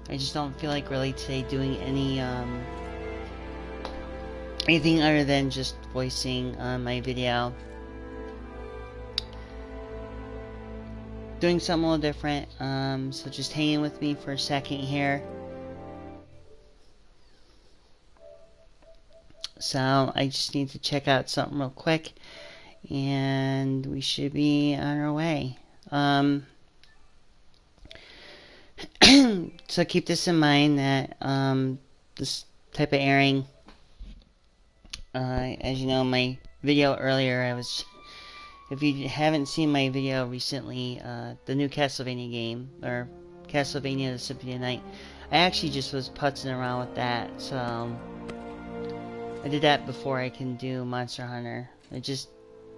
I just don't feel like really today doing anything other than just voicing my video. Doing something a little different, so just hanging with me for a second here. So I just need to check out something real quick, and we should be on our way. So keep this in mind that this type of airing, as you know, my video earlier, if you haven't seen my video recently, the new Castlevania game, or Castlevania the Symphony of Night, I actually just was putzing around with that, so I did that before I can do Monster Hunter. I just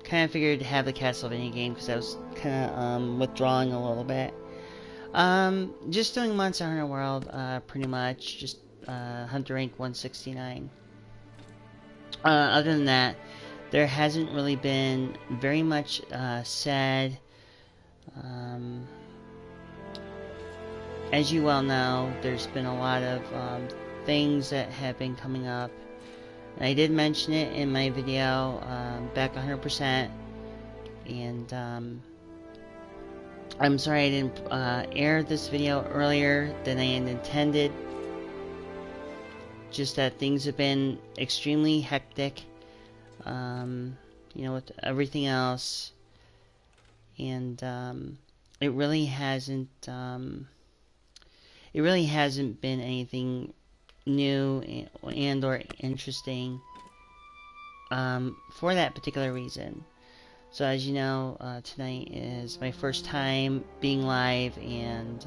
kind of figured to have the Castlevania game because I was kind of withdrawing a little bit. Just doing Monster Hunter World, pretty much, just Hunter Rank 169. Other than that, there hasn't really been very much said. As you well know, there's been a lot of things that have been coming up. I did mention it in my video back 100%, and I'm sorry I didn't air this video earlier than I had intended. Just that things have been extremely hectic, with everything else, and it really hasn't been anything new and or interesting for that particular reason. So as you know, tonight is my first time being live, and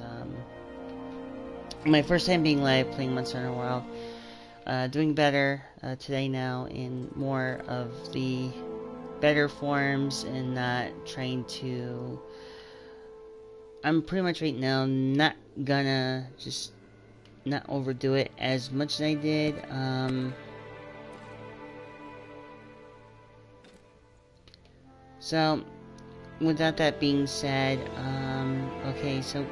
my first time being live playing Monster Hunter World. Doing better today now in more of the better forms, and not trying to... I'm pretty much right now not gonna just not overdo it as much as I did. So, without that being said, okay, so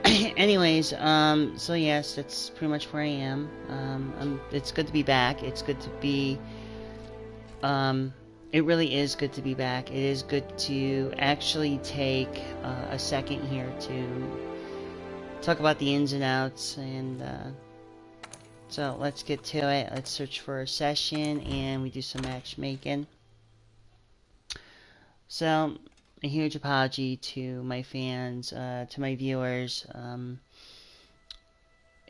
anyways, so yes, that's pretty much where I am. It's good to be back. It's good to be, it really is good to be back. It is good to actually take a second here to talk about the ins and outs, and so let's get to it. Let's search for a session, and we do some matchmaking. So, a huge apology to my fans, to my viewers, and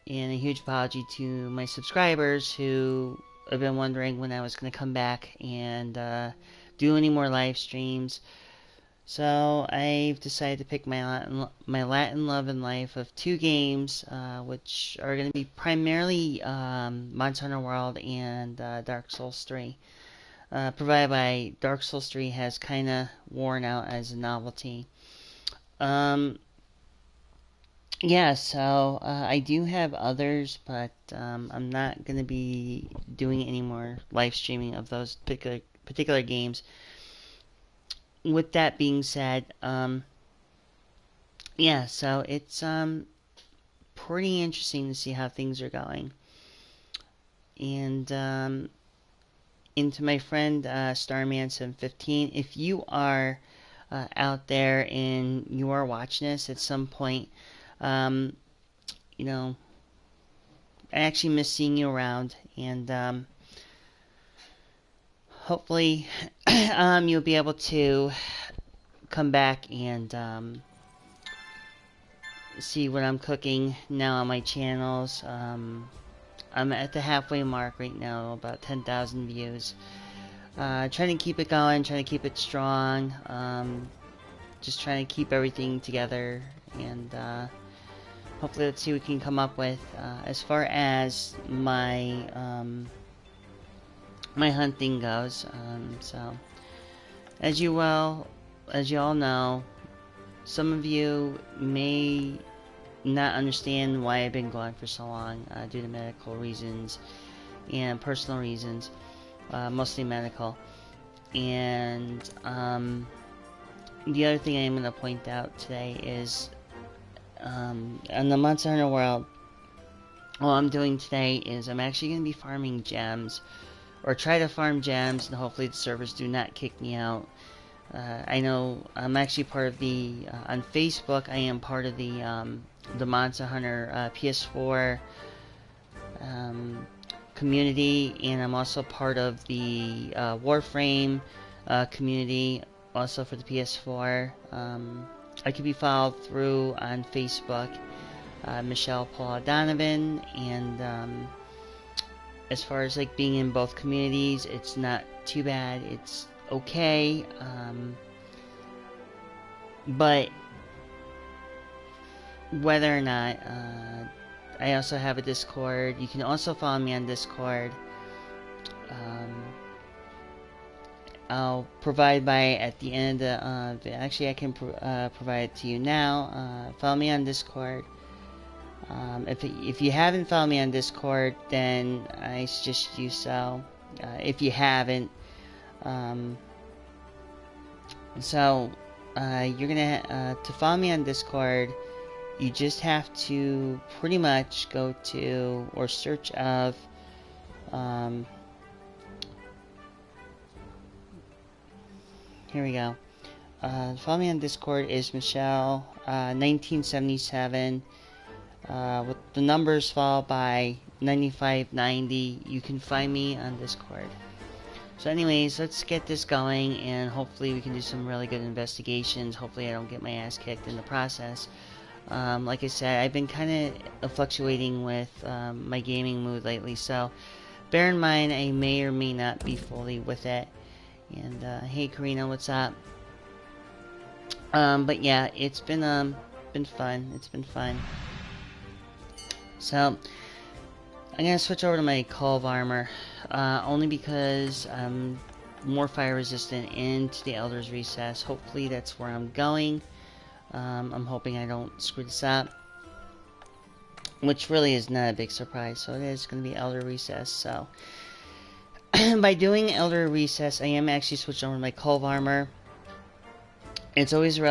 a huge apology to my subscribers who have been wondering when I was going to come back and do any more live streams. So I've decided to pick my Latin love and life of two games, which are going to be primarily Monster Hunter World and Dark Souls 3. Provided by Dark Souls 3 has kind of worn out as a novelty. Yeah, so I do have others, but I'm not going to be doing any more live streaming of those particular games. With that being said, yeah, so it's pretty interesting to see how things are going. And into my friend Starman715, if you are out there and you are watching this at some point, I actually miss seeing you around, and hopefully you'll be able to come back and see what I'm cooking now on my channels. I'm at the halfway mark right now, about 10,000 views. Trying to keep it going, trying to keep it strong, just trying to keep everything together, and hopefully let's see what we can come up with as far as my my hunting goes. So as you all know, some of you may not understand why I've been gone for so long due to medical reasons and personal reasons, mostly medical. And the other thing I'm going to point out today is on the Monster Hunter World all I'm doing today is I'm actually going to be farming gems, or try to farm gems, and hopefully the servers do not kick me out. I know I'm actually part of the on Facebook. I am part of the Monster Hunter PS4 community, and I'm also part of the Warframe community, also for the PS4. I can be followed through on Facebook, Michelle Paula Donovan, and as far as like being in both communities, it's not too bad. It's okay, but whether or not, I also have a Discord. You can also follow me on Discord. I'll provide by at the end of actually I can provide it to you now. Follow me on Discord. If you haven't followed me on Discord, then I suggest you so. If you haven't, you're gonna to follow me on Discord. You just have to pretty much go to or search of here we go. Follow me on Discord is Michelle 1977 with the numbers followed by 9590. You can find me on Discord. So anyways, let's get this going, and hopefully we can do some really good investigations. Hopefully I don't get my ass kicked in the process. Like I said, I've been kind of fluctuating with my gaming mood lately, so bear in mind I may or may not be fully with it. And hey Karina, what's up? But yeah, it's been fun. It's been fun. So I'm gonna switch over to my Call of Armor, only because I'm more fire resistant into the Elder's Recess. Hopefully that's where I'm going. I'm hoping I don't screw this up, which really is not a big surprise. So it is going to be Elder Recess. So by doing Elder Recess, I am actually switching over to my Call of Armor. It's always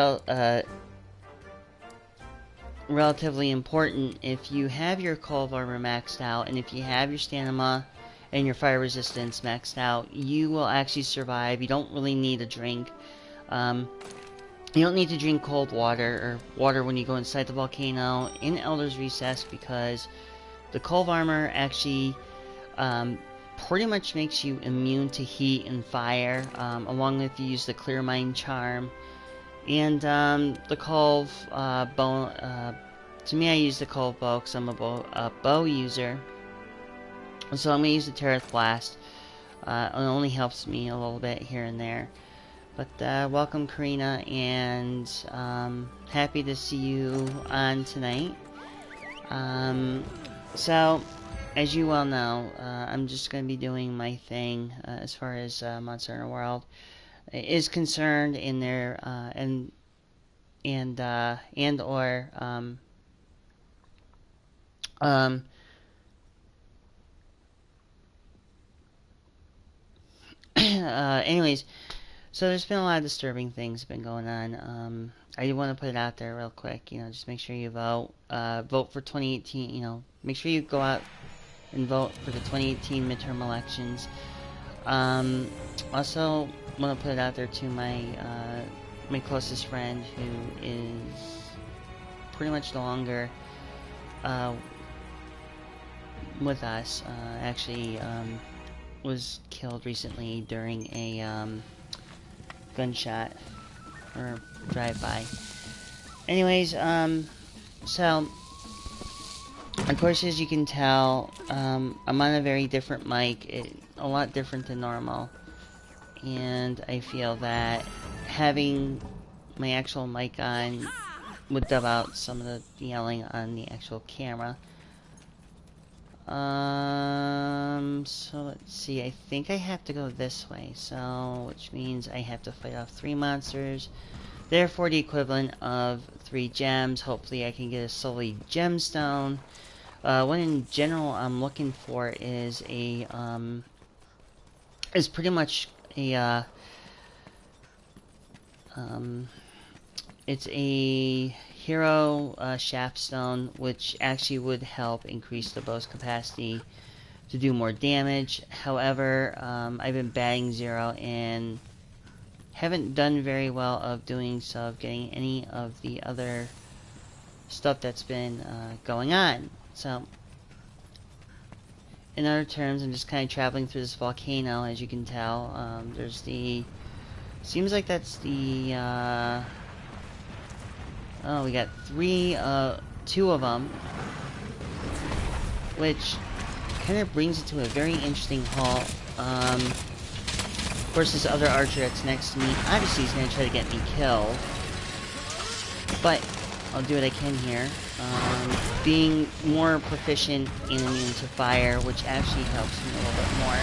relatively important if you have your Call of Armor maxed out, and if you have your stamina and your fire resistance maxed out, you will actually survive. You don't really need a drink. You don't need to drink cold water or water when you go inside the volcano in Elder's Recess, because the Call of Armor actually pretty much makes you immune to heat and fire, along with you use the Clear Mind Charm. And the Call of Bow, to me I use the Call of Bow because I'm a bow user. So I'm going to use the Terrath Blast. It only helps me a little bit here and there. But welcome Karina, and happy to see you on tonight. So, as you well know, I'm just going to be doing my thing as far as Monster Hunter World is concerned in there, and anyways, so there's been a lot of disturbing things been going on. I want to put it out there real quick, you know, just make sure you vote. Vote for 2018, you know, make sure you go out and vote for the 2018 midterm elections. Also want to put it out there to my closest friend, who is pretty much no longer with us. Actually was killed recently during a gunshot or drive-by. Anyways, so of course, as you can tell, I'm on a very different mic, a lot different than normal, and I feel that having my actual mic on would dub out some of the yelling on the actual camera. So let's see, I think I have to go this way, so, which means I have to fight off 3 monsters, therefore the equivalent of 3 gems. Hopefully I can get a Sully Gemstone. What in general I'm looking for is a, is pretty much a, It's a hero shaft stone, which actually would help increase the bow's capacity to do more damage. However, I've been batting 0 and haven't done very well of doing so, of getting any of the other stuff that's been going on. So, in other terms, I'm just kind of traveling through this volcano, as you can tell. There's the... Seems like that's the... oh, we got 2 of them. Which kind of brings it to a very interesting halt. Of course, this other archer that's next to me, obviously he's going to try to get me killed. But I'll do what I can here. Being more proficient and immune to fire, which actually helps me a little bit more.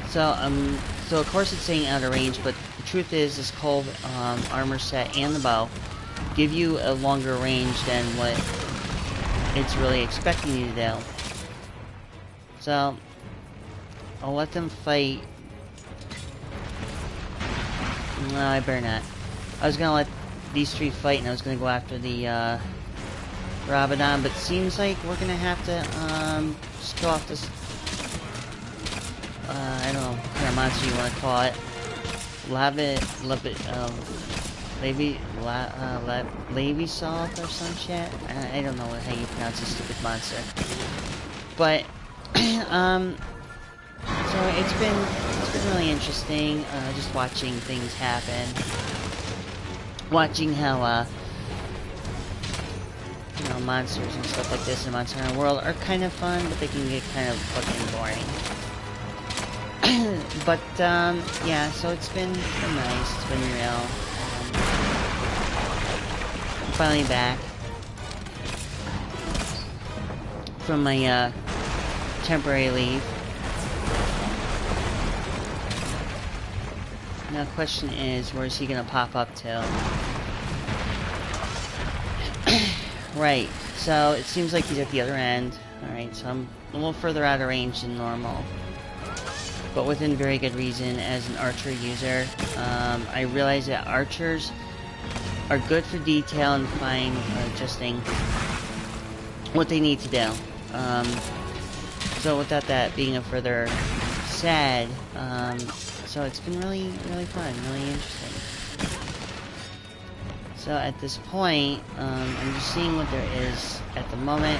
So of course it's saying out of range, but the truth is this cold armor set and the bow give you a longer range than what it's really expecting you to do. So I'll let them fight. No, I better not. I was gonna let these 3 fight and I was gonna go after the Rabadon, but seems like we're gonna have to just kill off this I don't know what kind of monster you want to call it. Levisoth or some shit. I don't know how you pronounce this stupid monster. But so it's been really interesting, just watching things happen. Watching how you know, monsters and stuff like this in Monster Hunter World are kind of fun, but they can get kind of fucking boring. But yeah, so it's been nice. It's been real. I'm finally back from my temporary leave. Now the question is, where is he gonna pop up to? Right, so it seems like he's at the other end. Alright, so I'm a little further out of range than normal. But within very good reason. As an archer user, I realize that archers are good for detail and fine adjusting what they need to do. So without that being a further sad, so it's been really fun, really interesting. So at this point, I'm just seeing what there is at the moment.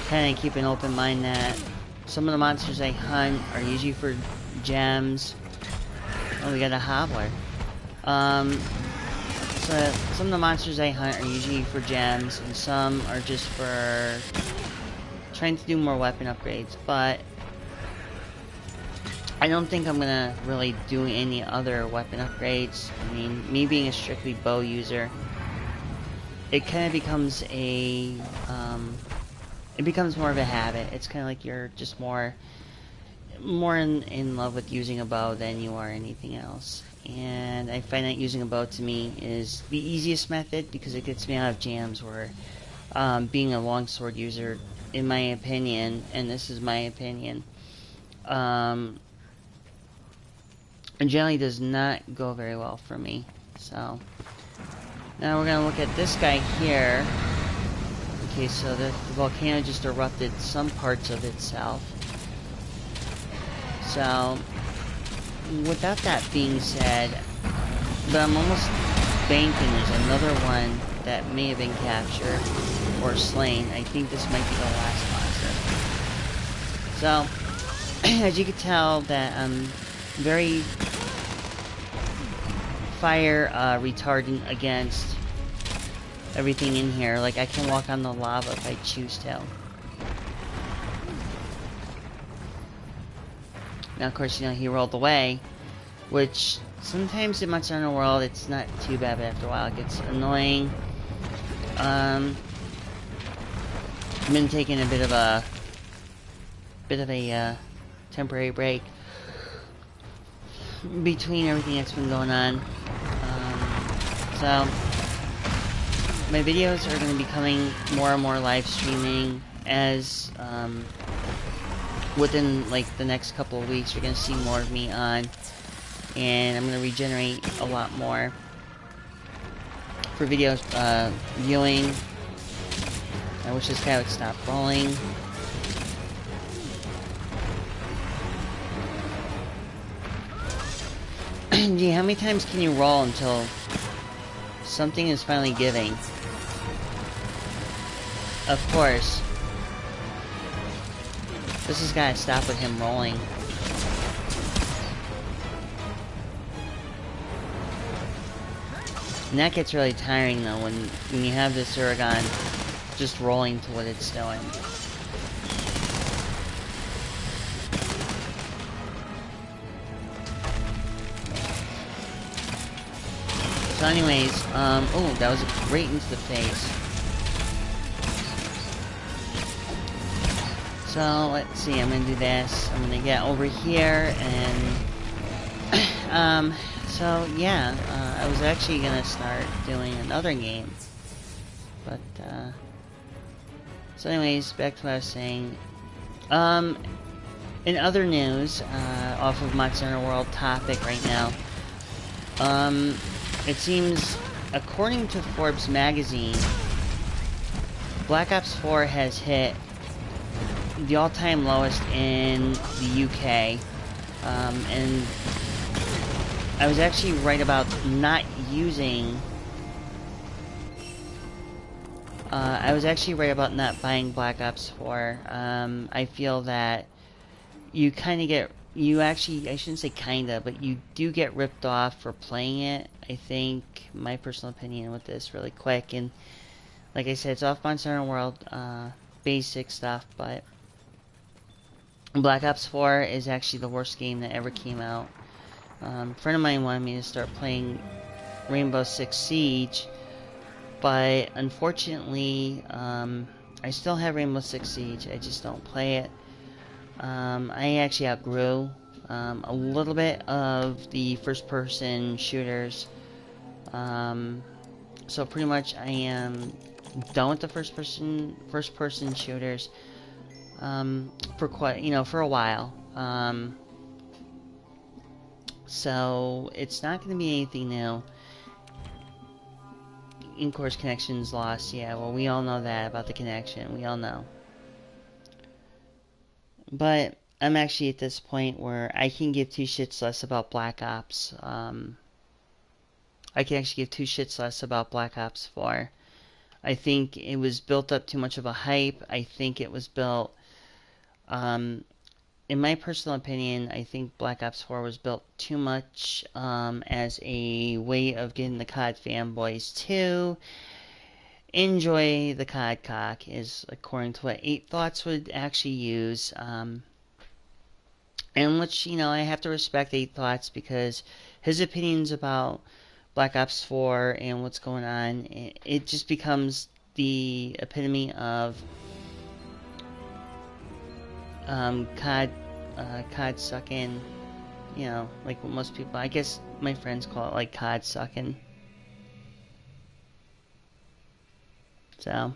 Kind of keep an open mind that some of the monsters I hunt are usually for gems. Oh, we got a hobbler. So some of the monsters I hunt are usually for gems, and some are just for trying to do more weapon upgrades. But I don't think I'm gonna really do any other weapon upgrades. I mean, me being a strictly bow user, it kind of becomes a it becomes more of a habit. It's kind of like you're just more in love with using a bow than you are anything else. And I find that using a bow to me is the easiest method because it gets me out of jams where being a longsword user, in my opinion, and this is my opinion, generally does not go very well for me. So now we're gonna look at this guy here. Okay, so the volcano just erupted some parts of itself. So, without that being said, but I'm almost banking there's another one that may have been captured or slain. I think this might be the last monster. So, as you can tell that I'm very fire retardant against everything in here. Like, I can walk on the lava if I choose to. Now, of course, you know, he rolled away, which sometimes in Monster Hunter World it's not too bad, but after a while it gets annoying. I've been taking a bit of a temporary break between everything that's been going on. So my videos are going to be coming more and more live streaming as within like the next couple of weeks. You're going to see more of me on and I'm gonna regenerate a lot more for video viewing. I wish this guy would stop rolling. Gee, how many times can you roll until something is finally giving? Of course. This has got to stop with him rolling. And that gets really tiring though when you have this Uragaan just rolling to what it's doing. So anyways, oh, that was right into the face. So, let's see, I'm gonna do this. I'm gonna get over here and, so yeah, I was actually gonna start doing another game. But, so anyways, back to what I was saying. In other news, off of Monster Hunter World topic right now, it seems, according to Forbes magazine, Black Ops 4 has hit the all-time lowest in the UK, and I was actually right about not using, I was actually right about not buying Black Ops 4. I feel that you kind of get, I shouldn't say kinda, but you do get ripped off for playing it. I think, my personal opinion with this really quick, and like I said, it's off Monster Hunter World, basic stuff, but Black Ops 4 is actually the worst game that ever came out. A friend of mine wanted me to start playing Rainbow Six Siege, but unfortunately, I still have Rainbow Six Siege, I just don't play it. I actually outgrew a little bit of the first-person shooters, so pretty much I am done with the first-person shooters for quite, for a while. So it's not going to be anything new. In-course connections lost. Yeah, well, we all know that about the connection. We all know. But I'm actually at this point where I can give two shits less about Black Ops. I can actually give two shits less about Black Ops 4. I think it was built up too much of a hype. I think it was built, in my personal opinion, I think Black Ops 4 was built too much as a way of getting the COD fanboys to enjoy the COD cock, is according to what 8 Thoughts would actually use. And which, I have to respect 8 Thoughts, because his opinions about Black Ops 4 and what's going on, it just becomes the epitome of COD sucking, like what most people, I guess my friends call it, like COD sucking. So,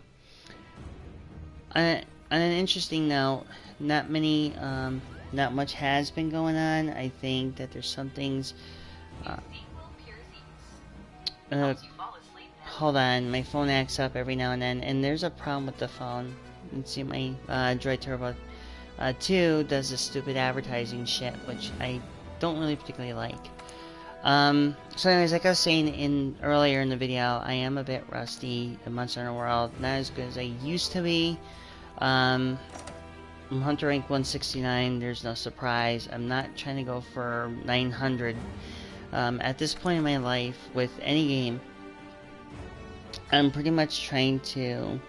on an interesting note, not much has been going on. I think that there's some things, hold on, my phone acts up every now and then, and there's a problem with the phone. You can see my Droid Turbo 2 does this stupid advertising shit, which I don't really particularly like. So anyways, like I was saying earlier in the video, I am a bit rusty in Monster Hunter World, not as good as I used to be. I'm Hunter rank 169, there's no surprise. I'm not trying to go for 900. At this point in my life, with any game, I'm pretty much trying to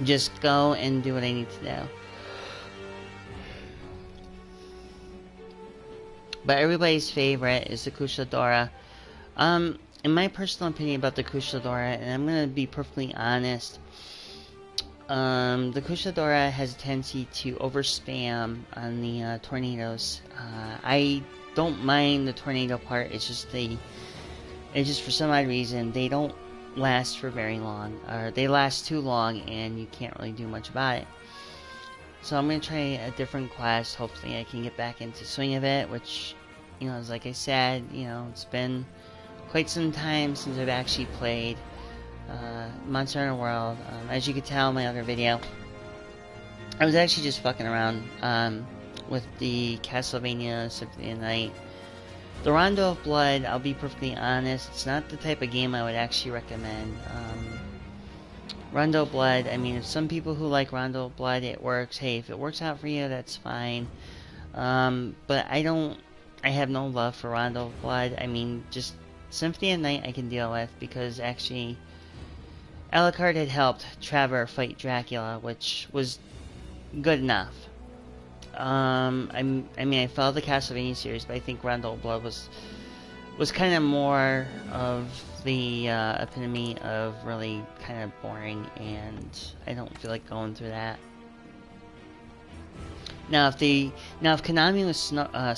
just go and do what I need to do. But everybody's favorite is the Kusha in my personal opinion about the Kusha, and I'm going to be perfectly honest, the Kusha has a tendency to overspam on the tornadoes. I don't mind the tornado part, it's just for some odd reason, they don't last for very long, or they last too long and you can't really do much about it. So I'm gonna try a different quest. Hopefully I can get back into swing of it, which, you know, is like I said, you know, it's been quite some time since I've actually played Monster Hunter World. As you could tell in my other video, I was actually just fucking around with the Castlevania Symphony of the Night. The Rondo of Blood, I'll be perfectly honest, it's not the type of game I would actually recommend. Rondo of Blood, I mean, if some people who like Rondo of Blood, it works. Hey, if it works out for you, that's fine. But I have no love for Rondo of Blood. I mean, just Symphony of the Night I can deal with, because actually Alucard had helped Trevor fight Dracula, which was good enough. I mean, I followed the Castlevania series, but I think Rondo of Blood was kind of more of the epitome of really kind of boring, and I don't feel like going through that. Now, if Konami was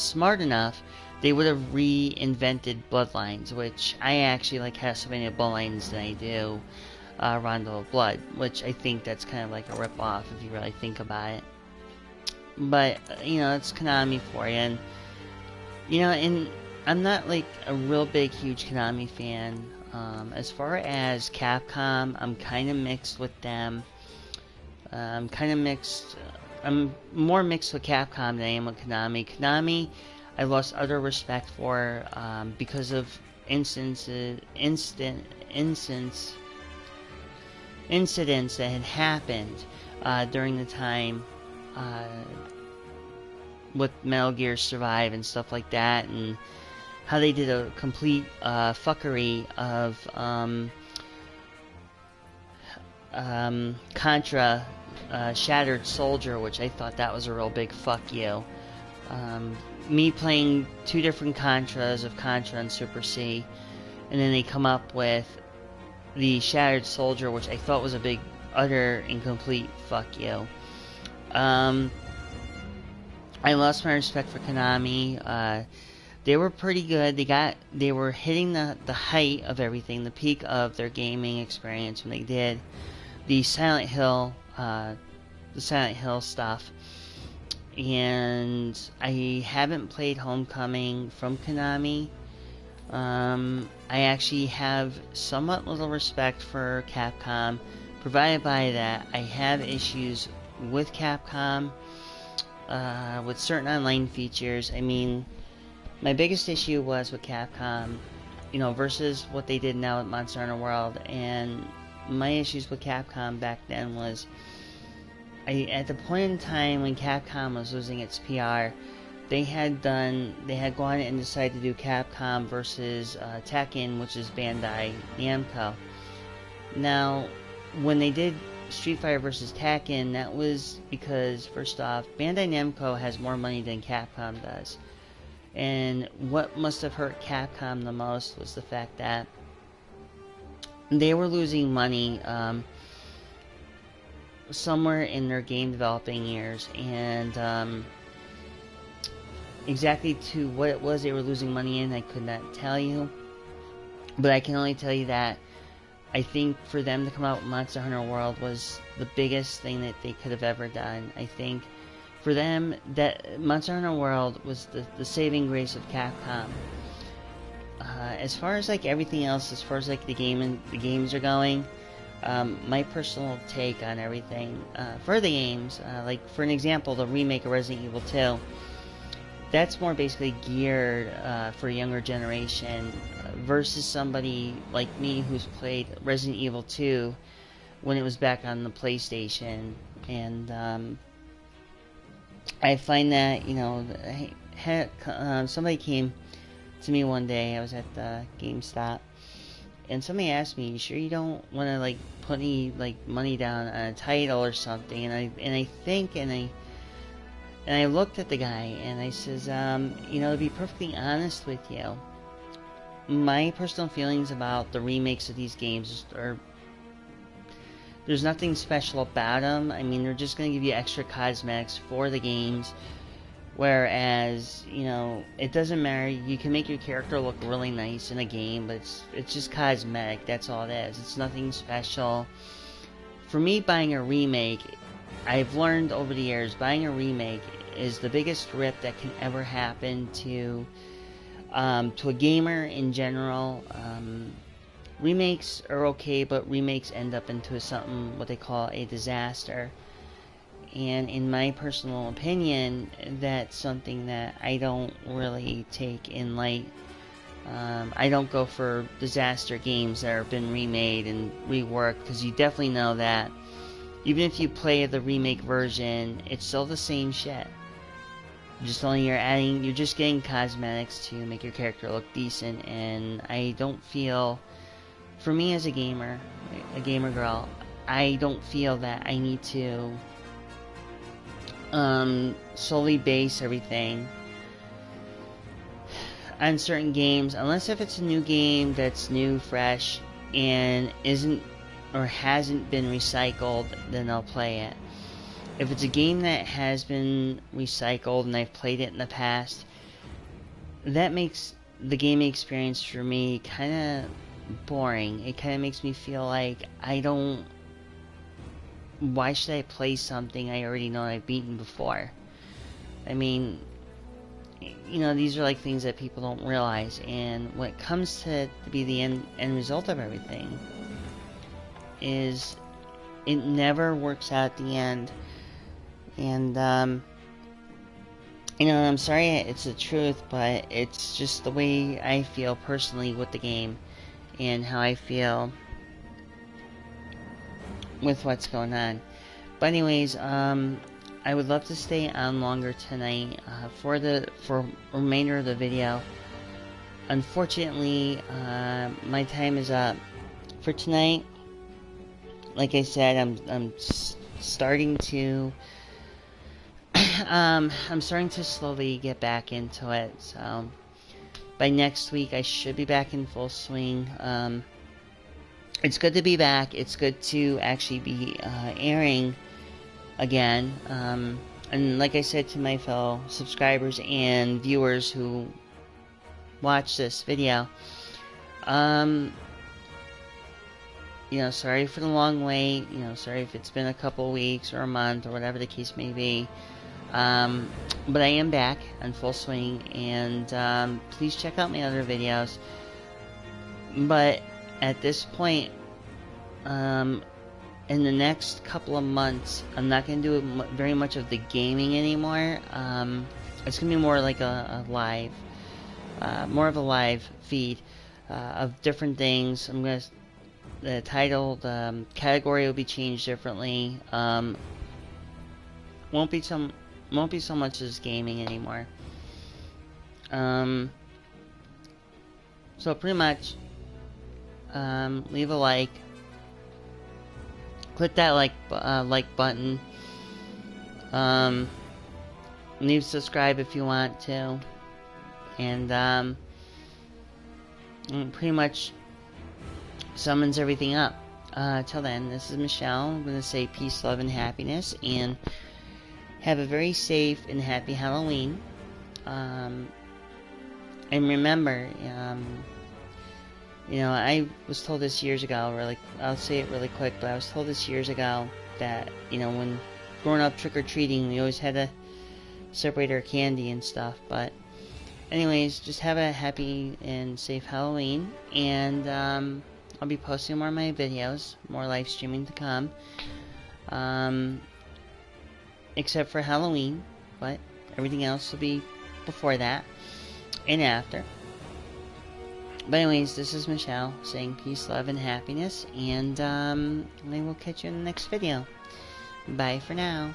smart enough, they would have reinvented Bloodlines, which I actually like Castlevania Bloodlines than I do Rondo of Blood, which I think that's kind of like a rip-off if you really think about it. But, you know, it's Konami for you, and, you know, and I'm not like a real big, huge Konami fan. As far as Capcom, I'm kind of mixed with them. I'm more mixed with Capcom than I am with Konami. Konami, I lost utter respect for because of incidents that had happened during the time with Metal Gear Survive and stuff like that, and how they did a complete fuckery of Contra Shattered Soldier, which I thought that was a real big fuck you. Me playing two different Contras of Contra and Super C, and then they come up with the Shattered Soldier, which I thought was a big, utter, and complete fuck you. I lost my respect for Konami. They were pretty good. They were hitting the height of everything, the peak of their gaming experience when they did the Silent Hill stuff. And I haven't played Homecoming from Konami. I actually have somewhat little respect for Capcom, provided by that I have issues with Capcom, with certain online features. I mean, my biggest issue was with Capcom, you know, versus what they did now with Monster Hunter World, and my issues with Capcom back then was, at the point in time when Capcom was losing its PR, they had gone and decided to do Capcom versus Tekken, which is Bandai Namco. Now, when they did Street Fighter vs. Tekken, that was because, first off, Bandai Namco has more money than Capcom does. And what must have hurt Capcom the most was the fact that they were losing money somewhere in their game developing years, and exactly to what it was they were losing money in, I could not tell you. But I can only tell you that I think for them to come out with Monster Hunter World was the biggest thing that they could have ever done. I think for them, that Monster Hunter World was the saving grace of Capcom. As far as like everything else, as far as like the games are going, my personal take on everything for the games, like for an example, the remake of Resident Evil 2, that's more basically geared for a younger generation versus somebody like me who's played Resident Evil 2 when it was back on the PlayStation. And I find that, you know, somebody came to me one day. I was at the GameStop, and somebody asked me, "You sure you don't want to like put any like money down on a title or something?" And I looked at the guy and I says, you know, to be perfectly honest with you, my personal feelings about the remakes of these games are, there's nothing special about them. I mean, they're just going to give you extra cosmetics for the games. Whereas, you know, it doesn't matter. You can make your character look really nice in a game, but it's just cosmetic. That's all it is. It's nothing special. For me, buying a remake, I've learned over the years, buying a remake is the biggest rip that can ever happen to a gamer in general. Remakes are okay, but remakes end up into something what they call a disaster. And in my personal opinion, that's something that I don't really take in light. I don't go for disaster games that have been remade and reworked, because you definitely know that even if you play the remake version, it's still the same shit. You're just getting cosmetics to make your character look decent, and I don't feel, for me as a gamer girl, I don't feel that I need to solely base everything on certain games, unless if it's a new game that's new, fresh, and isn't or hasn't been recycled, then I'll play it. If it's a game that has been recycled and I've played it in the past, that makes the gaming experience for me kind of boring. It kind of makes me feel like why should I play something I already know I've beaten before? I mean, you know, these are like things that people don't realize, and when it comes to be the end result of everything, is it never works out at the end. And you know, I'm sorry it's the truth, but it's just the way I feel personally with the game and how I feel with what's going on. But anyways, I would love to stay on longer tonight for remainder of the video. Unfortunately, my time is up for tonight. Like I said, I'm starting to I'm starting to slowly get back into it. So by next week, I should be back in full swing. It's good to be back. It's good to actually be airing again. And like I said to my fellow subscribers and viewers who watch this video, you know, sorry for the long wait. You know, sorry if it's been a couple weeks or a month or whatever the case may be. But I am back on full swing, and please check out my other videos. But at this point, in the next couple of months, I'm not going to do very much of the gaming anymore. It's going to be more like a live, more of a live feed of different things. The title, the category will be changed differently. Won't be so much as gaming anymore. So pretty much, leave a like. Click that like button. Leave subscribe if you want to, and pretty much summons everything up. Till then, this is Michelle. I'm gonna say peace, love, and happiness, and have a very safe and happy Halloween. And remember, you know, I was told this years ago, I'll say it really quick, but I was told this years ago that, you know, when growing up trick-or-treating, we always had to separate our candy and stuff. But anyways, just have a happy and safe Halloween, and I'll be posting more of my videos, more live streaming to come, except for Halloween, but everything else will be before that and after. But anyways, this is Michelle saying peace, love, and happiness, and I will catch you in the next video. Bye for now.